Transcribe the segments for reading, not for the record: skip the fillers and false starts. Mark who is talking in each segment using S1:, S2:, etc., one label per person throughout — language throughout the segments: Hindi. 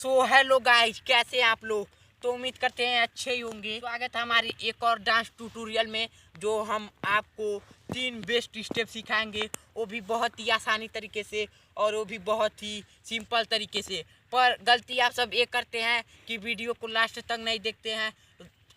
S1: सो हेलो गाइस, कैसे हैं आप लोग। तो उम्मीद करते हैं अच्छे ही होंगे। स्वागत है हमारी एक और डांस ट्यूटोरियल में, जो हम आपको 3 बेस्ट स्टेप सिखाएंगे, वो भी बहुत ही आसानी तरीके से और वो भी बहुत ही सिंपल तरीके से। पर गलती आप सब ये करते हैं कि वीडियो को लास्ट तक नहीं देखते हैं,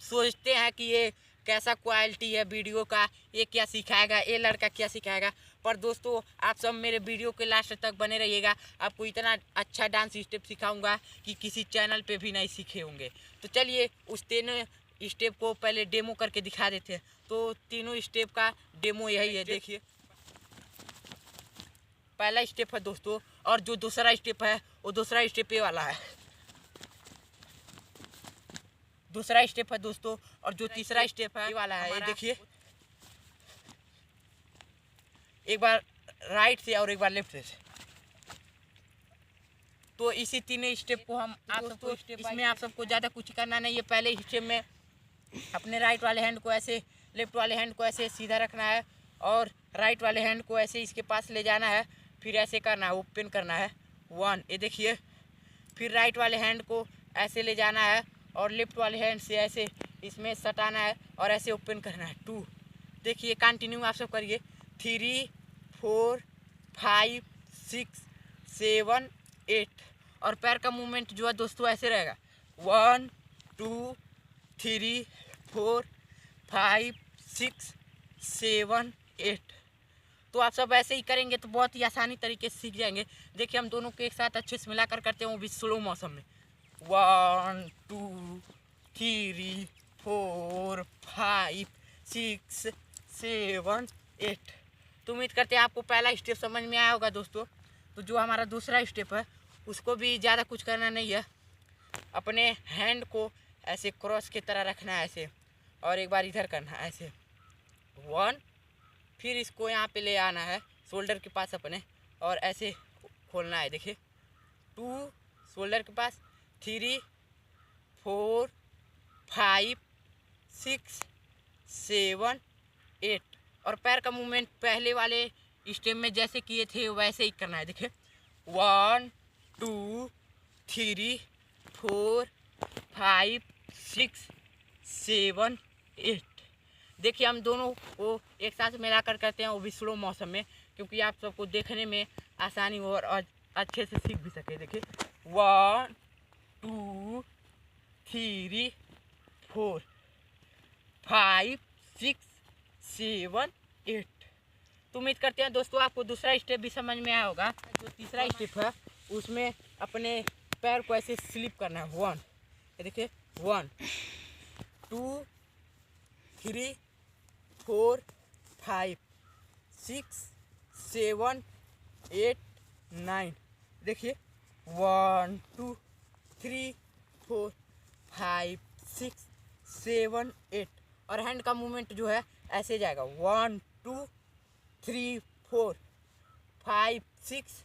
S1: सोचते हैं कि ये कैसा क्वालिटी है वीडियो का, ये क्या सिखाएगा, ये लड़का क्या सिखाएगा। पर दोस्तों, आप सब मेरे वीडियो के लास्ट तक बने रहिएगा। आपको इतना अच्छा डांस स्टेप सिखाऊंगा कि किसी चैनल पे भी नहीं सीखे होंगे। तो चलिए उस तीनों स्टेप को पहले डेमो करके दिखा देते हैं। तो तीनों स्टेप का डेमो यही है, देखिए। पहला स्टेप है दोस्तों, और जो दूसरा स्टेप है वो दूसरा स्टेप ये वाला है। दूसरा स्टेप है दोस्तों, और जो तीसरा स्टेप है ये वाला है, ये देखिए। एक बार राइट से और एक बार लेफ्ट से। तो इसी तीनों स्टेप को हम आप सबको इसमें आप सबको ज़्यादा कुछ करना नहीं है। पहले स्टेप में अपने राइट वाले हैंड को ऐसे, लेफ्ट वाले हैंड को ऐसे सीधा रखना है, और राइट वाले हैंड को ऐसे इसके पास ले जाना है, फिर ऐसे करना है, ओपन करना है 1, ये देखिए। फिर राइट वाले हैंड को ऐसे ले जाना है, और लेफ्ट वाले हैंड से ऐसे इसमें सटाना है, और ऐसे ओपन करना है 2। देखिए, कंटिन्यू आप सब करिए। 3 4 5 6 7 8। और पैर का मूवमेंट जो है दोस्तों ऐसे रहेगा, 1 2 3 4 5 6 7 8। तो आप सब ऐसे ही करेंगे तो बहुत ही आसानी तरीके से सीख जाएंगे। देखिए, हम दोनों को एक साथ अच्छे से मिलाकर करते हैं, वो भी स्लो मौसम में। 1 2 3 4 5 6 7 8। तो उम्मीद करते हैं आपको पहला स्टेप समझ में आया होगा दोस्तों। तो जो हमारा दूसरा स्टेप है उसको भी ज़्यादा कुछ करना नहीं है। अपने हैंड को ऐसे क्रॉस की तरह रखना है ऐसे, और एक बार इधर करना है ऐसे 1। फिर इसको यहाँ पे ले आना है शोल्डर के पास अपने, और ऐसे खोलना है, देखिए 2 शोल्डर के पास, 3 4 5 6 7 8। और पैर का मूवमेंट पहले वाले स्टेप में जैसे किए थे वैसे ही करना है, देखिए 1 2 3 4 5 6 7 8। देखिए, हम दोनों को एक साथ मिलाकर करते हैं, वो भी स्लो मौसम में, क्योंकि आप सबको देखने में आसानी हो और अच्छे से सीख भी सके। देखिए 1 2 3 4 5 6 7 8। तो उम्मीद करते हैं दोस्तों आपको दूसरा स्टेप भी समझ में आया होगा। जो तीसरा स्टेप है उसमें अपने पैर को ऐसे स्लिप करना है 1, देखिए 1 2 3 4 5 6 7 8 9। देखिए 1 2 3 4 5 6 7 8। और हैंड का मूवमेंट जो है ऐसे जाएगा 1 2 3 4 5 6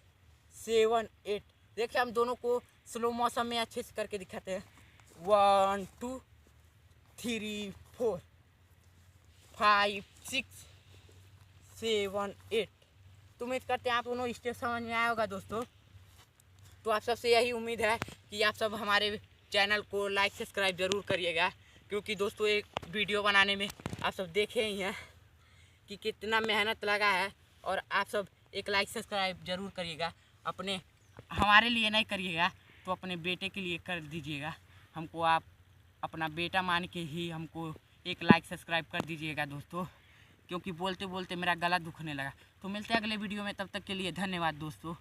S1: 7 8। देखिए, हम दोनों को स्लो मोशन में अच्छे से करके दिखाते हैं। 1 2 3 4 5 6 7 8। तो उम्मीद करते हैं आप दोनों स्टेप समझ में आया होगा दोस्तों। तो आप सबसे यही उम्मीद है कि आप सब हमारे चैनल को लाइक सब्सक्राइब ज़रूर करिएगा, क्योंकि दोस्तों एक वीडियो बनाने में आप सब देखे ही हैं कि कितना मेहनत लगा है। और आप सब एक लाइक सब्सक्राइब ज़रूर करिएगा। अपने हमारे लिए नहीं करिएगा तो अपने बेटे के लिए कर दीजिएगा। हमको आप अपना बेटा मान के ही हमको एक लाइक सब्सक्राइब कर दीजिएगा दोस्तों, क्योंकि बोलते बोलते मेरा गला दुखने लगा। तो मिलते हैं अगले वीडियो में, तब तक के लिए धन्यवाद दोस्तों।